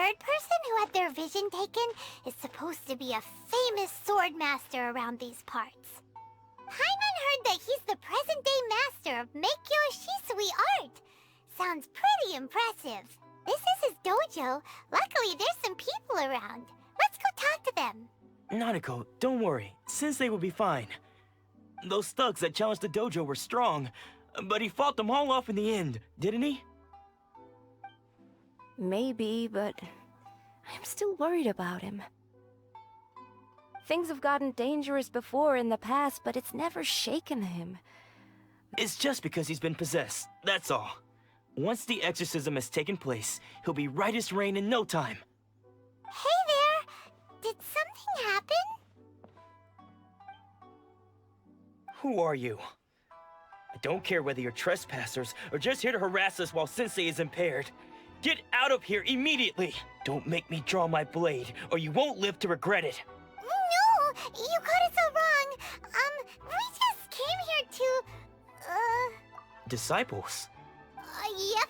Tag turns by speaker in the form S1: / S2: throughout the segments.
S1: third person who had their vision taken is supposed to be a famous sword master around these parts. Paimon heard that he's the present-day master of Meikyo Shisui art. Sounds pretty impressive. This is his dojo. Luckily, there's some people around. Let's go talk to them.
S2: Nanako, don't worry. Sensei will be fine. Those thugs that challenged the dojo were strong, but he fought them all off in the end, didn't he?
S3: Maybe, but I'm still worried about him. Things have gotten dangerous before in the past, but it's never shaken him.
S2: It's just because he's been possessed, that's all. Once the exorcism has taken place, he'll be right as rain in no time.
S1: Hey there! Did something happen?
S2: Who are you? I don't care whether you're trespassers or just here to harass us while Sensei is impaired. Get out of here immediately! Don't make me draw my blade, or you won't live to regret it.
S1: No! You got it so wrong! We just came here to...
S2: Disciples?
S1: Yep.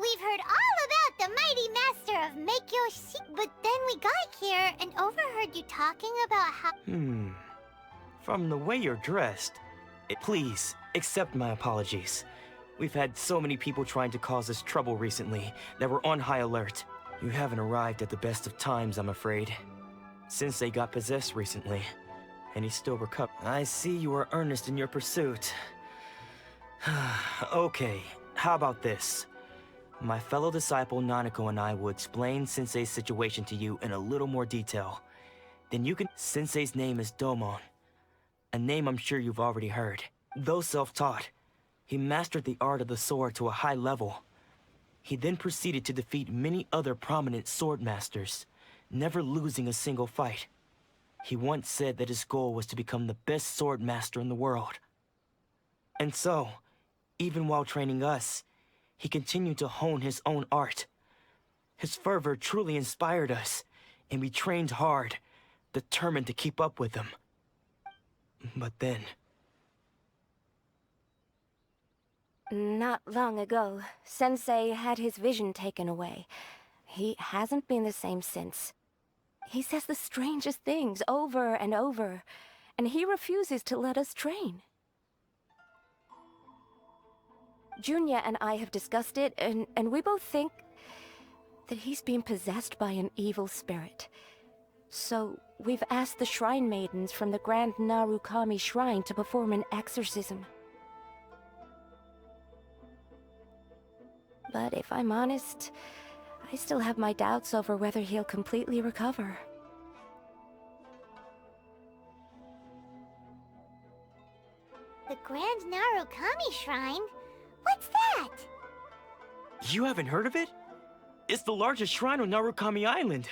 S1: We've heard all about the mighty master of Meikyo Shisui, but then we got here and overheard you talking about how...
S2: From the way you're dressed, please, accept my apologies. We've had so many people trying to cause us trouble recently that we're on high alert. You haven't arrived at the best of times, I'm afraid. Sensei got possessed recently, and he's still recovering. I see you are earnest in your pursuit. Okay, how about this? My fellow disciple Nanako and I will explain Sensei's situation to you in a little more detail. Then you can... Sensei's name is Domon, a name I'm sure you've already heard. Though self-taught, he mastered the art of the sword to a high level. He then proceeded to defeat many other prominent sword masters, never losing a single fight. He once said that his goal was to become the best sword master in the world. And so, even while training us, he continued to hone his own art. His fervor truly inspired us, and we trained hard, determined to keep up with him. But then...
S3: Not long ago, Sensei had his vision taken away. He hasn't been the same since. He says the strangest things over and over, and he refuses to let us train. Junya and I have discussed it, and we both think that he's being possessed by an evil spirit. So, we've asked the Shrine Maidens from the Grand Narukami Shrine to perform an exorcism. But if I'm honest, I still have my doubts over whether he'll completely recover.
S1: The Grand Narukami Shrine? What's that?
S2: You haven't heard of it? It's the largest shrine on Narukami Island.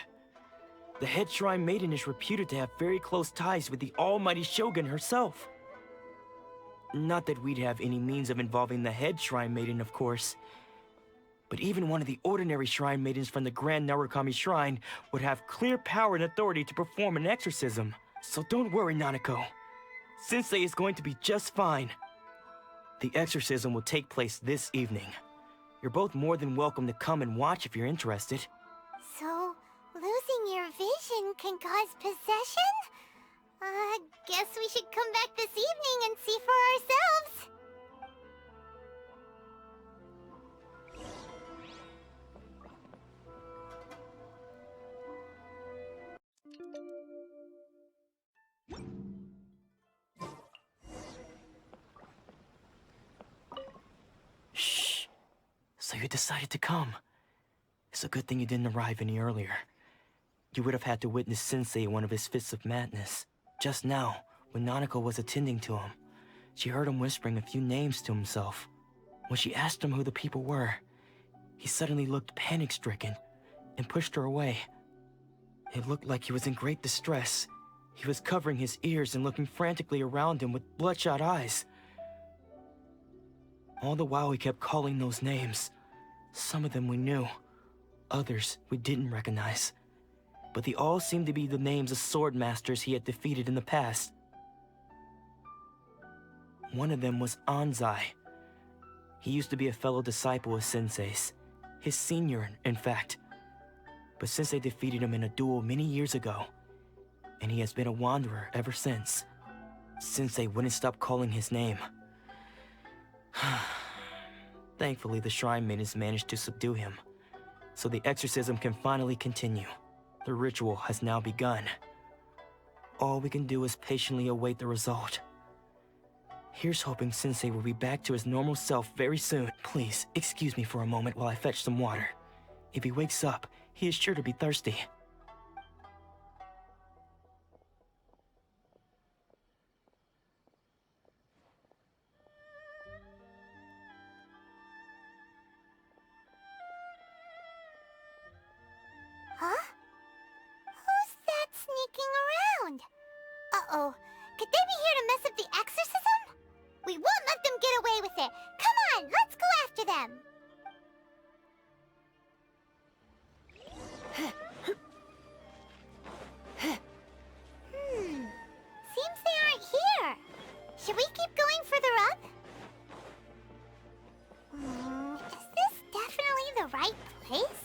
S2: The head shrine maiden is reputed to have very close ties with the almighty Shogun herself. Not that we'd have any means of involving the head shrine maiden, of course. But even one of the ordinary shrine maidens from the Grand Narukami Shrine would have clear power and authority to perform an exorcism. So don't worry, Nanako. Sensei is going to be just fine. The exorcism will take place this evening. You're both more than welcome to come and watch if you're interested.
S1: So, losing your vision can cause possession? Guess we should come back this evening and see for ourselves.
S2: Shh. So you decided to come. It's a good thing you didn't arrive any earlier. You would have had to witness Sensei in one of his fits of madness. Just now, when Nanako was attending to him, she heard him whispering a few names to himself. When she asked him who the people were, he suddenly looked panic-stricken and pushed her away. It looked like he was in great distress. He was covering his ears and looking frantically around him with bloodshot eyes. All the while he kept calling those names. Some of them we knew, others we didn't recognize. But they all seemed to be the names of sword masters he had defeated in the past. One of them was Anzai. He used to be a fellow disciple of Sensei's. His senior, in fact. but Sensei defeated him in a duel many years ago, and he has been a wanderer ever since. Sensei wouldn't stop calling his name. Thankfully, the Shrine Maidens managed to subdue him, so the exorcism can finally continue. The ritual has now begun. All we can do is patiently await the result. Here's hoping Sensei will be back to his normal self very soon. Please, excuse me for a moment while I fetch some water. If he wakes up, he is sure to be thirsty.
S1: Huh? Who's that sneaking around? Uh-oh. Could they be here to mess up the exorcism? We won't let them get away with it. Come on, let's go after them. Seems they aren't here. Should we keep going further up? Is this definitely the right place?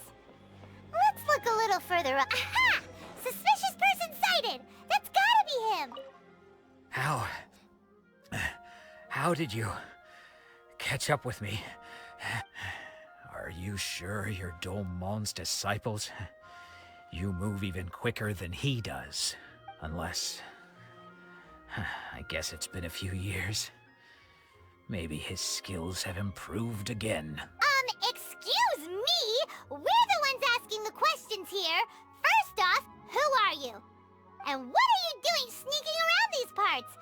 S1: Let's look a little further up. Aha! Suspicious person sighted! That's gotta be him!
S4: How did you catch up with me? Are you sure you're Domon's disciples? You move even quicker than he does. Unless... I guess it's been a few years. Maybe his skills have improved again.
S1: Excuse me? We're the ones asking the questions here. First off, who are you? And what are you doing sneaking around these parts?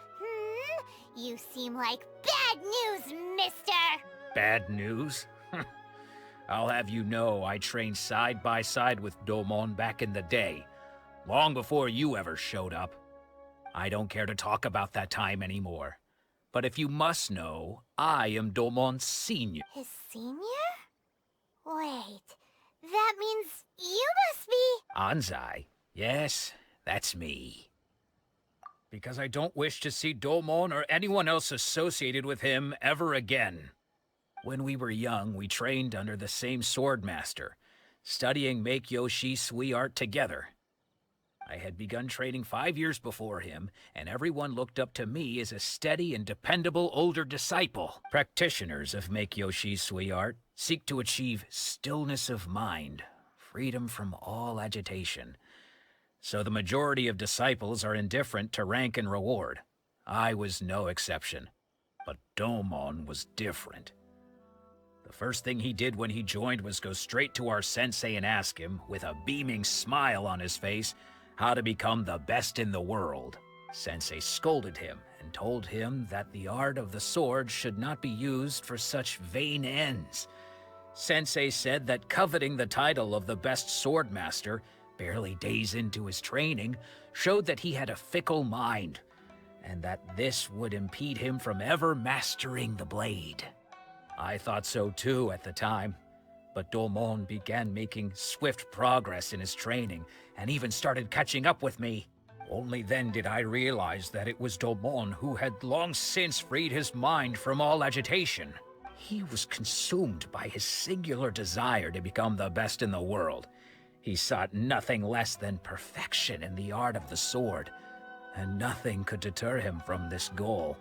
S1: You seem like bad news, mister!
S4: Bad news? I'll have you know I trained side by side with Domon back in the day, long before you ever showed up. I don't care to talk about that time anymore. But if you must know, I am Domon's senior.
S1: His senior? Wait, that means you must be...
S4: Anzai? Yes, that's me. Because I don't wish to see Domon or anyone else associated with him ever again. When we were young, we trained under the same swordmaster, studying Meikyo Shisui art together. I had begun training 5 years before him, and everyone looked up to me as a steady and dependable older disciple. Practitioners of Meikyo Shisui art seek to achieve stillness of mind, freedom from all agitation. So the majority of disciples are indifferent to rank and reward. I was no exception. But Domon was different. The first thing he did when he joined was go straight to our sensei and ask him, with a beaming smile on his face, how to become the best in the world. Sensei scolded him and told him that the art of the sword should not be used for such vain ends. Sensei said that coveting the title of the best swordmaster barely days into his training, showed that he had a fickle mind, and that this would impede him from ever mastering the blade. I thought so too at the time, but Domon began making swift progress in his training, and even started catching up with me. Only then did I realize that it was Domon who had long since freed his mind from all agitation. He was consumed by his singular desire to become the best in the world. He sought nothing less than perfection in the art of the sword, and nothing could deter him from this goal,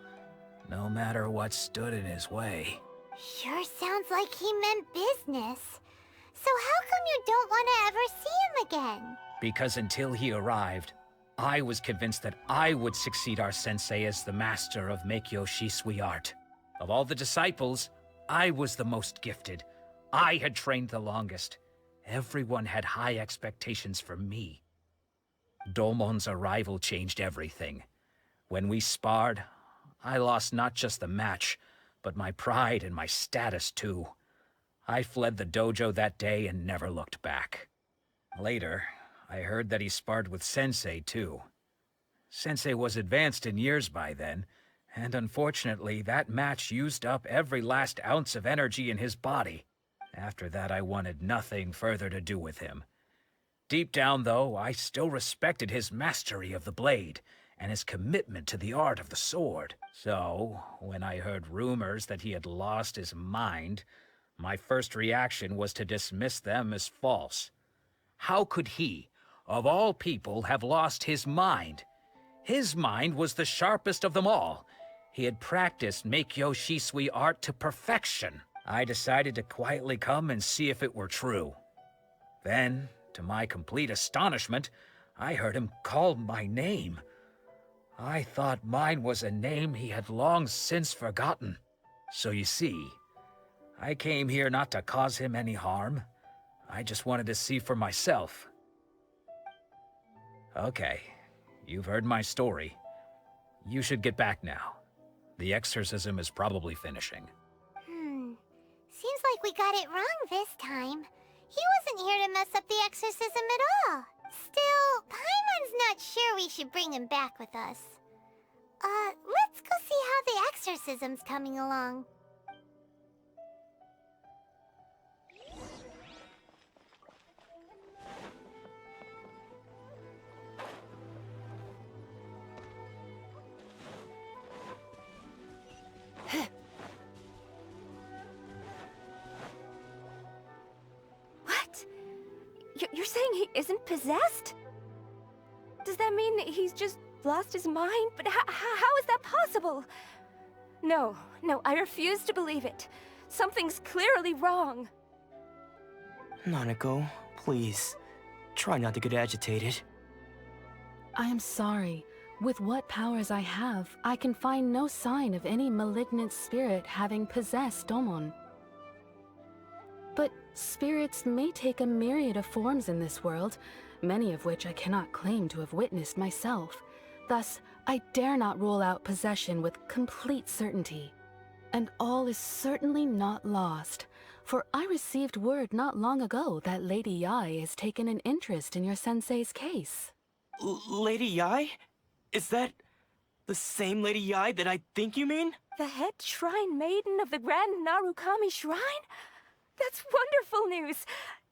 S4: no matter what stood in his way.
S1: Sure sounds like he meant business. So how come you don't want to ever see him again?
S4: Because until he arrived, I was convinced that I would succeed our sensei as the master of Meikyo Shisui art. Of all the disciples, I was the most gifted. I had trained the longest. Everyone had high expectations for me. Domon's arrival changed everything. When we sparred, I lost not just the match, but my pride and my status too. I fled the dojo that day and never looked back. Later, I heard that he sparred with Sensei too. Sensei was advanced in years by then, and unfortunately that match used up every last ounce of energy in his body. After that, I wanted nothing further to do with him. Deep down, though, I still respected his mastery of the blade and his commitment to the art of the sword. So, when I heard rumors that he had lost his mind, my first reaction was to dismiss them as false. How could he, of all people, have lost his mind? His mind was the sharpest of them all. He had practiced Meikyo Shisui art to perfection. I decided to quietly come and see if it were true. Then, to my complete astonishment, I heard him call my name. I thought mine was a name he had long since forgotten. So you see, I came here not to cause him any harm. I just wanted to see for myself. Okay, you've heard my story. You should get back now. The exorcism is probably finishing.
S1: Seems like we got it wrong this time. He wasn't here to mess up the exorcism at all. Still, Paimon's not sure we should bring him back with us. Let's go see how the exorcism's coming along.
S3: What? You're saying he isn't possessed? Does that mean he's just lost his mind? But how is that possible? No, I refuse to believe it. Something's clearly wrong.
S2: Nanako, please. Try not to get agitated.
S5: I am sorry. With what powers I have, I can find no sign of any malignant spirit having possessed Domon. But spirits may take a myriad of forms in this world, many of which I cannot claim to have witnessed myself. Thus, I dare not rule out possession with complete certainty. And all is certainly not lost, for I received word not long ago that Lady Yae has taken an interest in your sensei's case.
S2: Lady Yae? Is that the same Lady Yae that I think you mean?
S3: The head shrine maiden of the Grand Narukami Shrine? That's wonderful news!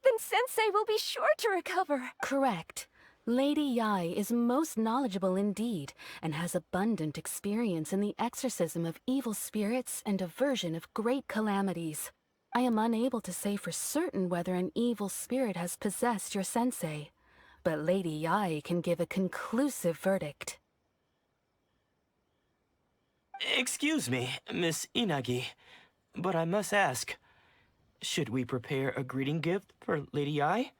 S3: Then Sensei will be sure to recover.
S5: Correct. Lady Yae is most knowledgeable indeed, and has abundant experience in the exorcism of evil spirits and aversion of great calamities. I am unable to say for certain whether an evil spirit has possessed your sensei, but Lady Yae can give a conclusive verdict.
S2: Excuse me, Miss Inagi, but I must ask, should we prepare a greeting gift for Lady Yae?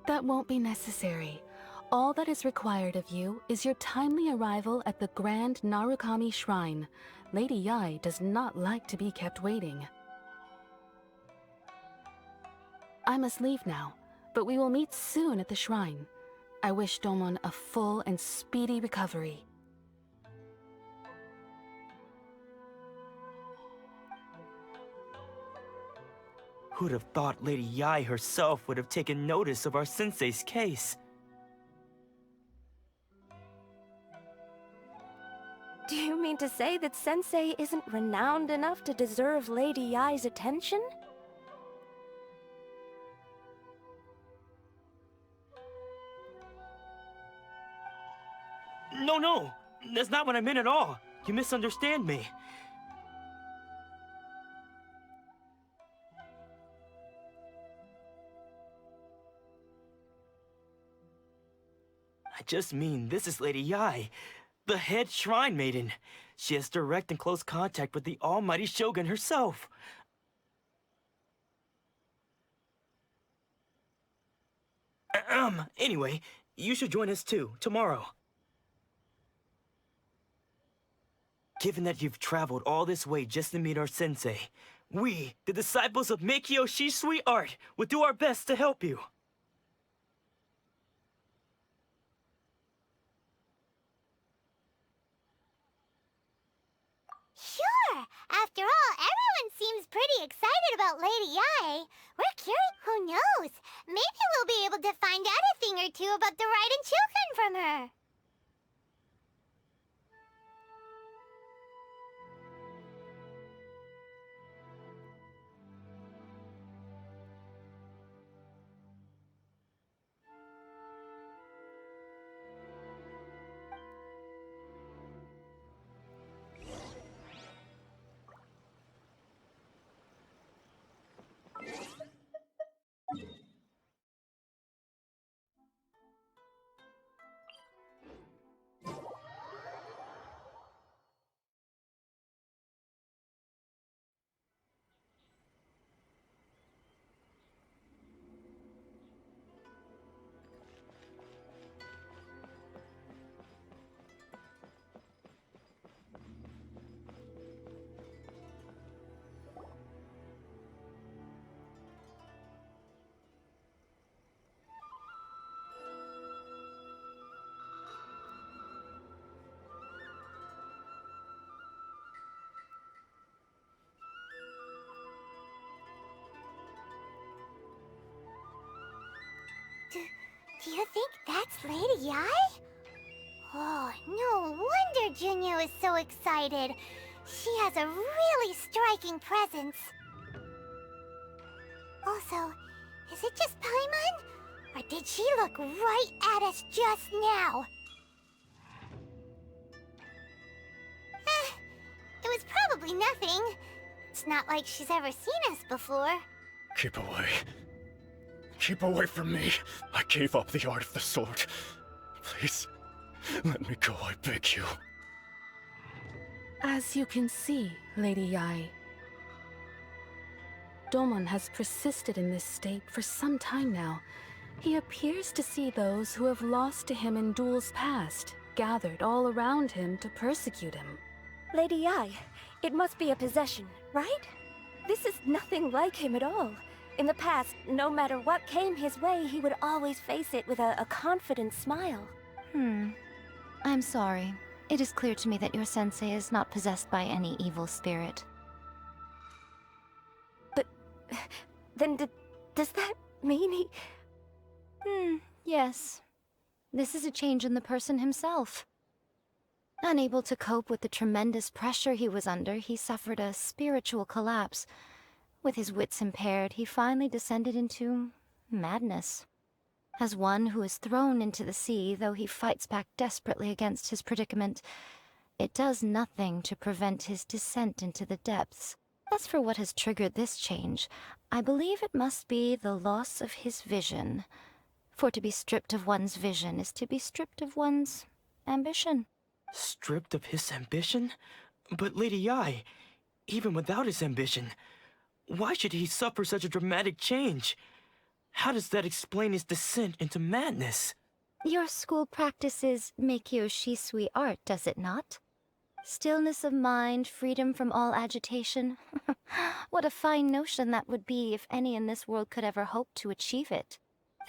S5: That won't be necessary. All that is required of you is your timely arrival at the Grand Narukami Shrine. Lady Yae does not like to be kept waiting. I must leave now, but we will meet soon at the shrine. I wish Domon a full and speedy recovery.
S2: Who'd have thought Lady Yae herself would have taken notice of our sensei's case?
S3: Do you mean to say that Sensei isn't renowned enough to deserve Lady Yae's attention?
S2: No, that's not what I meant at all. You misunderstand me. I just mean this is Lady Yae, the head shrine maiden. She has direct and close contact with the almighty Shogun herself. Anyway, you should join us too, tomorrow. Given that you've traveled all this way just to meet our sensei, we, the disciples of Meikyo Shisui art, will do our best to help you.
S1: Sure! After all, everyone seems pretty excited about Lady Yae. We're curious. Who knows? Maybe we'll be able to find out a thing or two about the Raiden children from her. Do you think that's Lady Ai? Oh, no wonder Junyo is so excited. She has a really striking presence. Also, is it just Paimon? Or did she look right at us just now? It was probably nothing. It's not like she's ever seen us before.
S6: Keep away. Keep away from me. I gave up the art of the sword. Please, let me go, I beg you.
S5: As you can see, Lady Yai, Domon has persisted in this state for some time now. He appears to see those who have lost to him in duels past, gathered all around him to persecute him.
S3: Lady Ai, it must be a possession, right? This is nothing like him at all. In the past, no matter what came his way, he would always face it with a confident smile.
S7: I'm sorry. It is clear to me that your sensei is not possessed by any evil spirit.
S3: But then does that mean he...
S7: Yes. This is a change in the person himself. Unable to cope with the tremendous pressure he was under, he suffered a spiritual collapse. With his wits impaired, he finally descended into madness. As one who is thrown into the sea, though he fights back desperately against his predicament, it does nothing to prevent his descent into the depths. As for what has triggered this change, I believe it must be the loss of his vision. For to be stripped of one's vision is to be stripped of one's ambition.
S2: Stripped of his ambition? But Lady Yai, even without his ambition, why should he suffer such a dramatic change? How does that explain his descent into madness?
S7: Your school practices Meikyo Shisui art, does it not? Stillness of mind, freedom from all agitation. What a fine notion that would be if any in this world could ever hope to achieve it.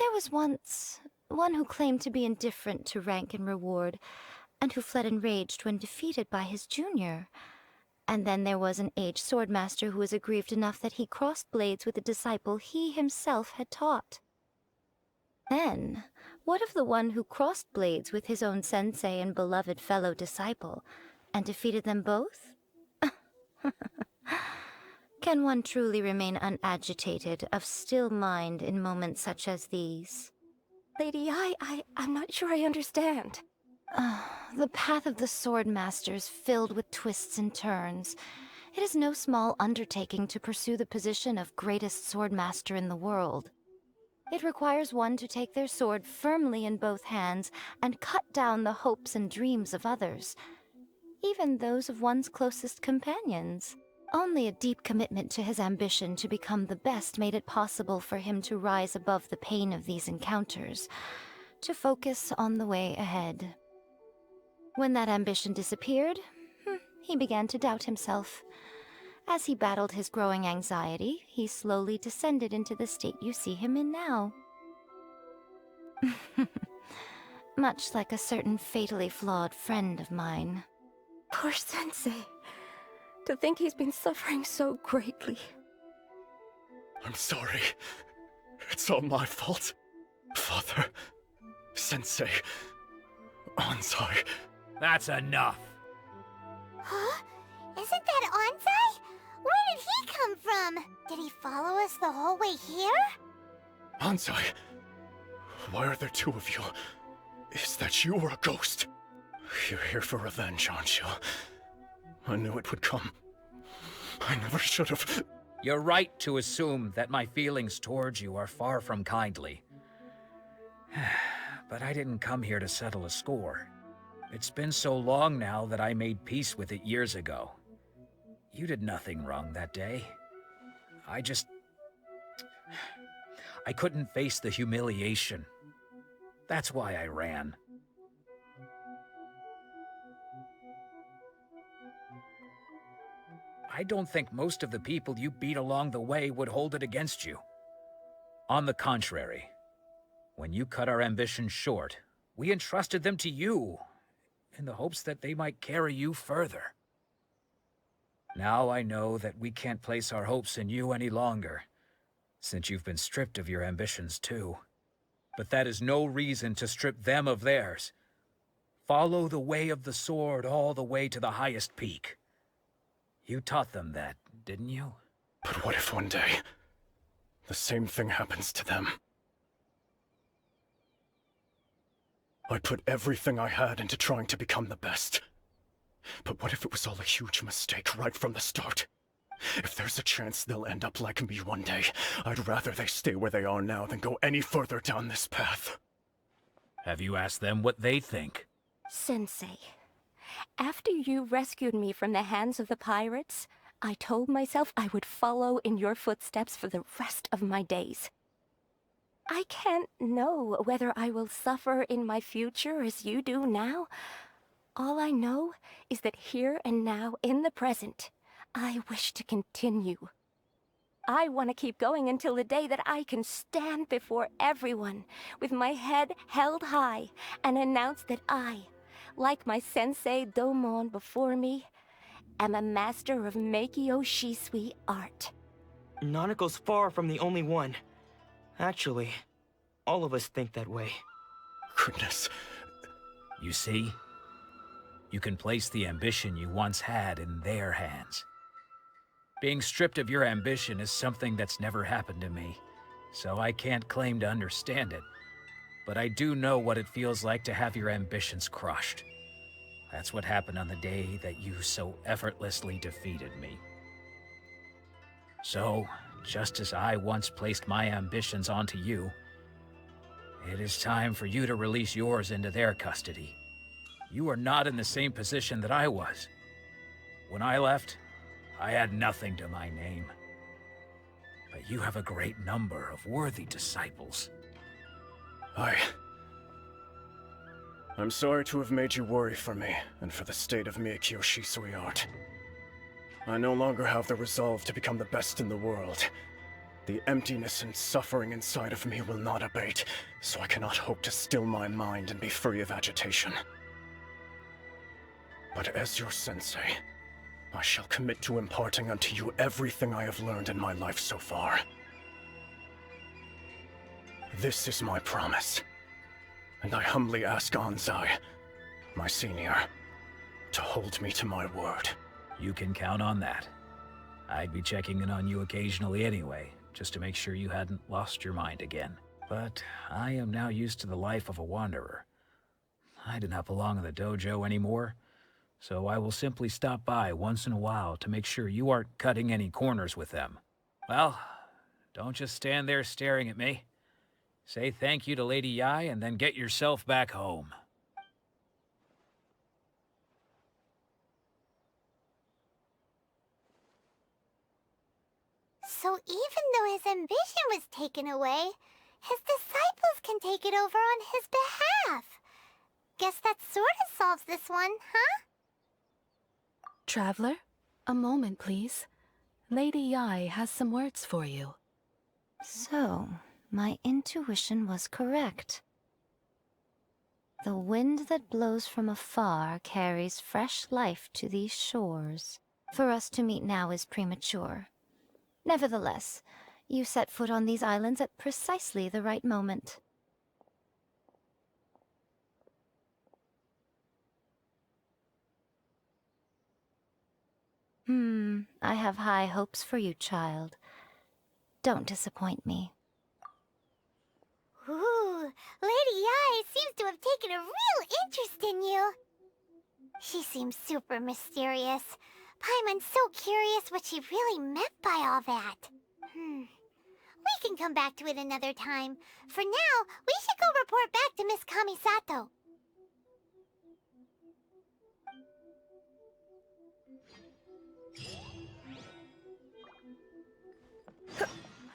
S7: There was once one who claimed to be indifferent to rank and reward, and who fled enraged when defeated by his junior. And then there was an aged swordmaster who was aggrieved enough that he crossed blades with a disciple he himself had taught. Then, what of the one who crossed blades with his own sensei and beloved fellow disciple, and defeated them both? Can one truly remain unagitated, of still mind in moments such as these?
S3: Lady Ai, I'm not sure I understand.
S7: The path of the swordmaster is filled with twists and turns. It is no small undertaking to pursue the position of greatest swordmaster in the world. It requires one to take their sword firmly in both hands and cut down the hopes and dreams of others, even those of one's closest companions. Only a deep commitment to his ambition to become the best made it possible for him to rise above the pain of these encounters, to focus on the way ahead. When that ambition disappeared, he began to doubt himself. As he battled his growing anxiety, he slowly descended into the state you see him in now. Much like a certain fatally flawed friend of mine.
S3: Poor Sensei. To think he's been suffering so greatly.
S6: I'm sorry. It's all my fault. Father, Sensei, Anzai.
S4: That's enough.
S1: Huh? Isn't that Anzai? Where did he come from? Did he follow us the whole way here?
S6: Anzai, why are there two of you? Is that you or a ghost? You're here for revenge, aren't you? I knew it would come. I never should have.
S4: You're right to assume that my feelings towards you are far from kindly. But I didn't come here to settle a score. It's been so long now that I made peace with it years ago. You did nothing wrong that day. I couldn't face the humiliation. That's why I ran. I don't think most of the people you beat along the way would hold it against you. On the contrary, when you cut our ambitions short, we entrusted them to you, in the hopes that they might carry you further. Now I know that we can't place our hopes in you any longer, since you've been stripped of your ambitions too. But that is no reason to strip them of theirs. Follow the way of the sword all the way to the highest peak. You taught them that, didn't you?
S6: But what if one day, the same thing happens to them? I put everything I had into trying to become the best. But what if it was all a huge mistake right from the start? If there's a chance they'll end up like me one day, I'd rather they stay where they are now than go any further down this path.
S4: Have you asked them what they think?
S3: Sensei, after you rescued me from the hands of the pirates, I told myself I would follow in your footsteps for the rest of my days. I can't know whether I will suffer in my future as you do now. All I know is that here and now, in the present, I wish to continue. I want to keep going until the day that I can stand before everyone with my head held high and announce that I, like my sensei Domon before me, am a master of Meikyo Shisui art.
S2: Nanako's far from the only one. Actually, all of us think that way.
S6: Goodness.
S4: You see? You can place the ambition you once had in their hands. Being stripped of your ambition is something that's never happened to me, so I can't claim to understand it. But I do know what it feels like to have your ambitions crushed. That's what happened on the day that you so effortlessly defeated me. So, just as I once placed my ambitions onto you, it is time for you to release yours into their custody. You are not in the same position that I was. When I left, I had nothing to my name. But you have a great number of worthy disciples.
S6: I'm sorry to have made you worry for me, and for the state of Meikyo Shisui art. I no longer have the resolve to become the best in the world. The emptiness and suffering inside of me will not abate, so I cannot hope to still my mind and be free of agitation. But as your sensei, I shall commit to imparting unto you everything I have learned in my life so far. This is my promise, and I humbly ask Anzai, my senior, to hold me to my word.
S4: You can count on that. I'd be checking in on you occasionally anyway, just to make sure you hadn't lost your mind again. But I am now used to the life of a wanderer. I do not belong in the dojo anymore, so I will simply stop by once in a while to make sure you aren't cutting any corners with them. Well, don't just stand there staring at me. Say thank you to Lady Yai and then get yourself back home.
S1: So even though his ambition was taken away, his disciples can take it over on his behalf. Guess that sort of solves this one, huh?
S5: Traveler, a moment, please. Lady Yai has some words for you.
S7: So, my intuition was correct. The wind that blows from afar carries fresh life to these shores. For us to meet now is premature. Nevertheless, you set foot on these islands at precisely the right moment. I have high hopes for you, child. Don't disappoint me.
S1: Ooh, Lady Yai seems to have taken a real interest in you. She seems super mysterious. Paimon's so curious what she really meant by all that. We can come back to it another time. For now, we should go report back to Miss Kamisato.
S3: By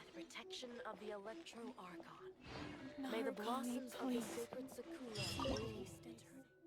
S3: the protection of the Electro Archon, may the blossoms of the sacred Sakura bloom eternally.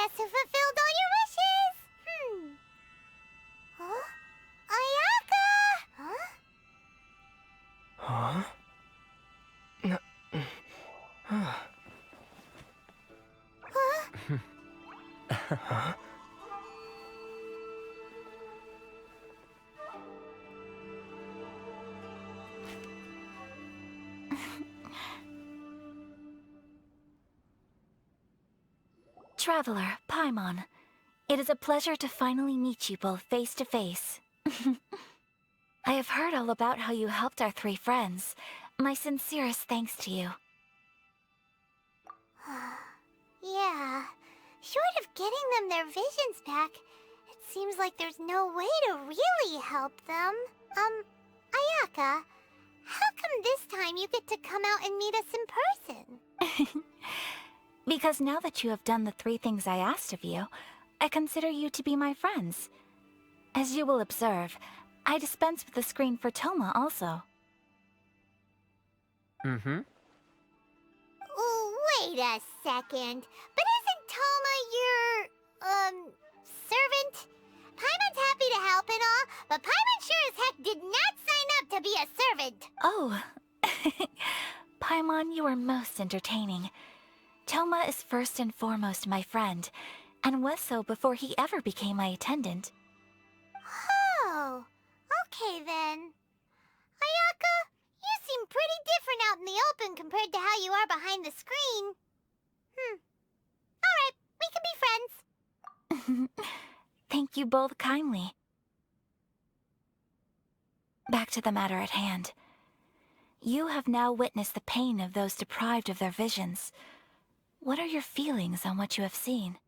S1: Guess who fulfilled all your wishes? Huh? Ayaka! Huh?
S2: Huh?
S1: Huh?
S7: Traveler, Paimon, it is a pleasure to finally meet you both face to face. I have heard all about how you helped our 3 friends. My sincerest thanks to you.
S1: Yeah. Short of getting them their visions back, it seems like there's no way to really help them. Ayaka, how come this time you get to come out and meet us in person?
S7: Because now that you have done the 3 things I asked of you, I consider you to be my friends. As you will observe, I dispense with the screen for Toma also.
S2: Mm-hmm.
S1: Wait a second. But isn't Toma your, servant? Paimon's happy to help and all, but Paimon sure as heck did not sign up to be a servant.
S7: Oh. Paimon, you are most entertaining. Toma is first and foremost my friend, and was so before he ever became my attendant.
S1: Oh, okay then. Ayaka, you seem pretty different out in the open compared to how you are behind the screen. Alright, we can be friends.
S7: Thank you both kindly. Back to the matter at hand. You have now witnessed the pain of those deprived of their visions. What are your feelings on what you have seen?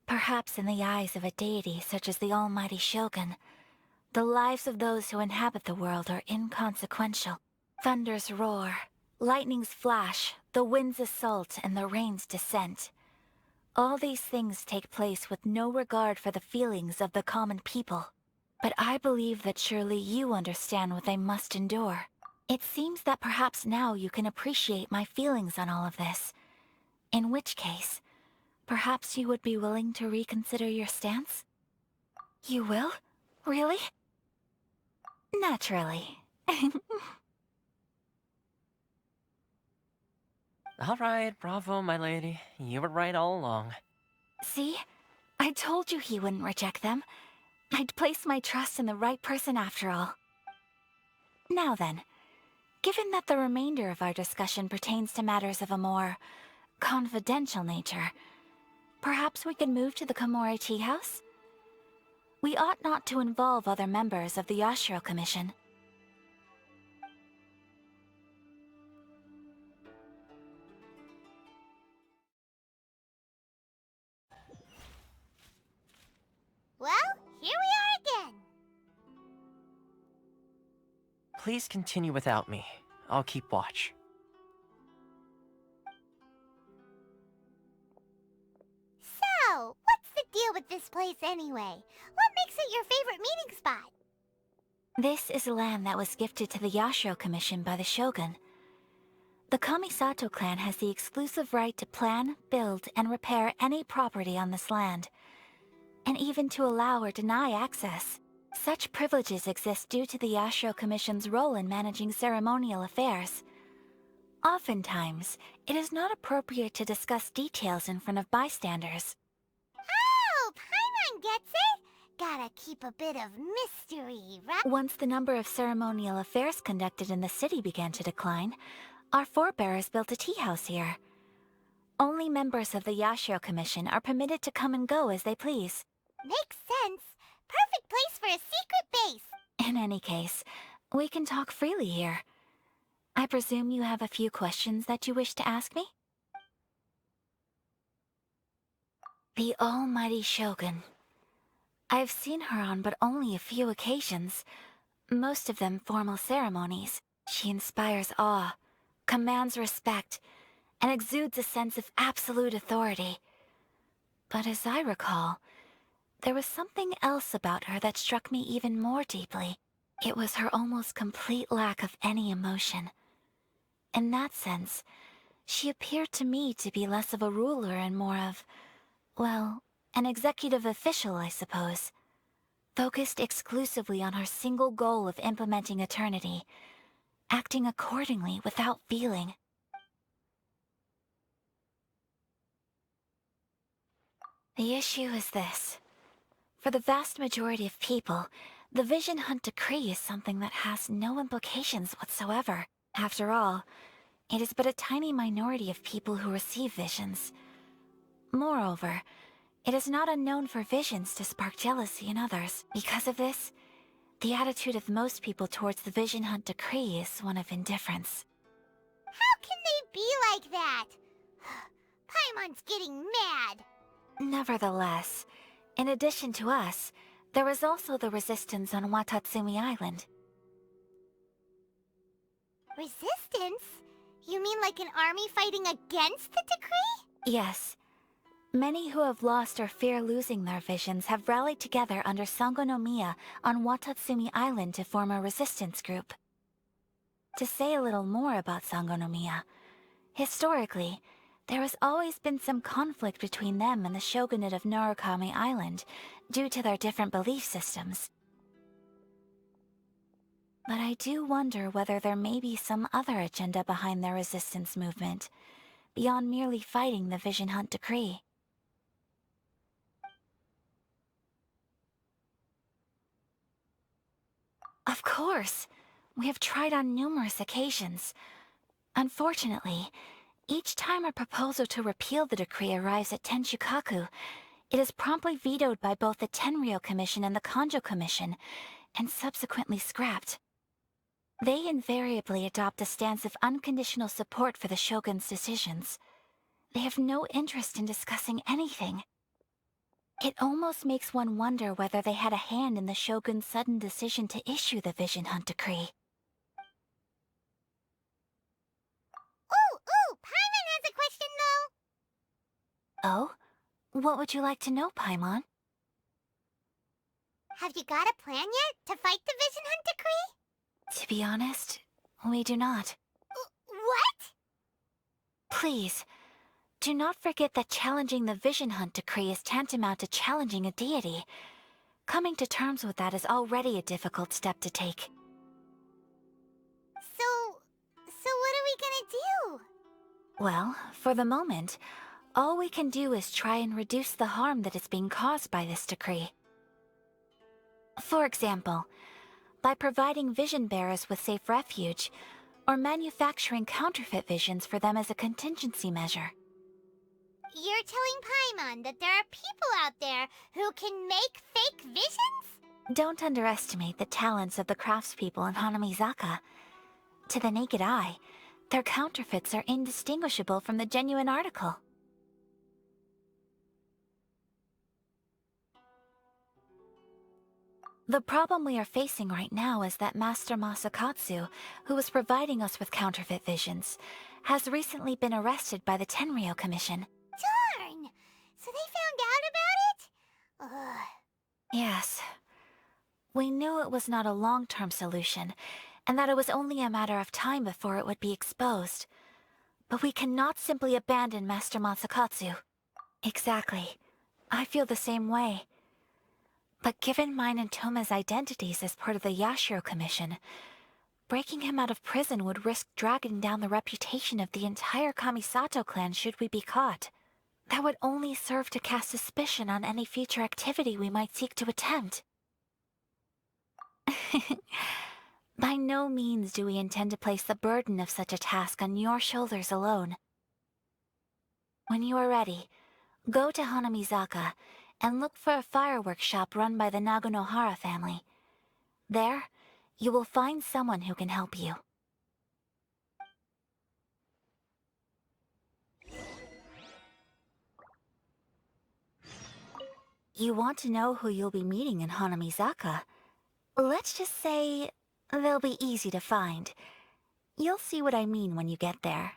S7: Perhaps in the eyes of a deity such as the almighty Shogun, the lives of those who inhabit the world are inconsequential. Thunders roar, lightnings flash, the winds assault, and the rains descent. All these things take place with no regard for the feelings of the common people. But I believe that surely you understand what they must endure. It seems that perhaps now you can appreciate my feelings on all of this. In which case, perhaps you would be willing to reconsider your stance? You will? Really? Naturally.
S8: All right, bravo, my lady. You were right all along.
S7: See? I told you he wouldn't reject them. I'd placed my trust in the right person after all. Now then, given that the remainder of our discussion pertains to matters of a more confidential nature, perhaps we could move to the Komori Tea House? We ought not to involve other members of the Yashiro Commission.
S1: Well, here we are again.
S8: Please continue without me. I'll keep watch.
S1: So, what's the deal with this place anyway? What makes it your favorite meeting spot?
S7: This is land that was gifted to the Yashiro Commission by the Shogun. The Kamisato clan has the exclusive right to plan, build, and repair any property on this land, and even to allow or deny access. Such privileges exist due to the Yashiro Commission's role in managing ceremonial affairs. Oftentimes, it is not appropriate to discuss details in front of bystanders.
S1: Oh, Paimon gets it! Gotta keep a bit of mystery, right?
S7: Once the number of ceremonial affairs conducted in the city began to decline, our forebears built a tea house here. Only members of the Yashiro Commission are permitted to come and go as they please.
S1: Makes sense. Perfect place for a secret base.
S7: In any case, we can talk freely here. I presume you have a few questions that you wish to ask me? The almighty Shogun. I've seen her on but only a few occasions, most of them formal ceremonies. She inspires awe, commands respect, and exudes a sense of absolute authority. But as I recall, there was something else about her that struck me even more deeply. It was her almost complete lack of any emotion.
S9: In that sense, she appeared to me to be less of a ruler and more of, well, an executive official, I suppose. Focused exclusively on her single goal of implementing eternity, acting accordingly without feeling. The issue is this. For the vast majority of people, the Vision Hunt Decree is something that has no implications whatsoever. After all, it is but a tiny minority of people who receive visions. Moreover, it is not unknown for visions to spark jealousy in others. Because of this, the attitude of most people towards the Vision Hunt Decree is one of indifference.
S1: How can they be like that? Paimon's getting mad.
S9: Nevertheless, in addition to us, there is also the resistance on Watatsumi Island.
S1: Resistance? You mean like an army fighting against the decree?
S9: Yes. Many who have lost or fear losing their visions have rallied together under Sangonomiya on Watatsumi Island to form a resistance group. To say a little more about Sangonomiya, historically, there has always been some conflict between them and the shogunate of Narukami Island due to their different belief systems. But I do wonder whether there may be some other agenda behind their resistance movement, beyond merely fighting the Vision Hunt Decree. Of course! We have tried on numerous occasions. Unfortunately, each time a proposal to repeal the decree arrives at Tenshukaku, it is promptly vetoed by both the Tenryou Commission and the Kanjo Commission, and subsequently scrapped. They invariably adopt a stance of unconditional support for the Shogun's decisions. They have no interest in discussing anything. It almost makes one wonder whether they had a hand in the Shogun's sudden decision to issue the Vision Hunt Decree.
S1: Ooh, Paimon has a question though.
S9: Oh? What would you like to know, Paimon?
S1: Have you got a plan yet to fight the Vision Hunt Decree?
S9: To be honest, we do not.
S1: What?
S9: Please, do not forget that challenging the Vision Hunt Decree is tantamount to challenging a deity. Coming to terms with that is already a difficult step to take.
S1: So what are we gonna do?
S9: Well, for the moment, all we can do is try and reduce the harm that is being caused by this decree. For example, by providing vision bearers with safe refuge, or manufacturing counterfeit visions for them as a contingency measure.
S1: You're telling Paimon that there are people out there who can make fake visions?
S9: Don't underestimate the talents of the craftspeople in Hanamizaka. To the naked eye, their counterfeits are indistinguishable from the genuine article. The problem we are facing right now is that Master Masakatsu, who was providing us with counterfeit visions, has recently been arrested by the Tenryou Commission.
S1: Darn! So they found out about it? Ugh.
S9: Yes. We knew it was not a long-term solution, and that it was only a matter of time before it would be exposed. But we cannot simply abandon Master Masakatsu. Exactly. I feel the same way. But given mine and Toma's identities as part of the Yashiro Commission, breaking him out of prison would risk dragging down the reputation of the entire Kamisato clan should we be caught. That would only serve to cast suspicion on any future activity we might seek to attempt. By no means do we intend to place the burden of such a task on your shoulders alone. When you are ready, go to Hanamizaka and look for a fireworks shop run by the Naganohara family. There, you will find someone who can help you. You want to know who you'll be meeting in Hanamizaka? Let's just say they'll be easy to find. You'll see what I mean when you get there.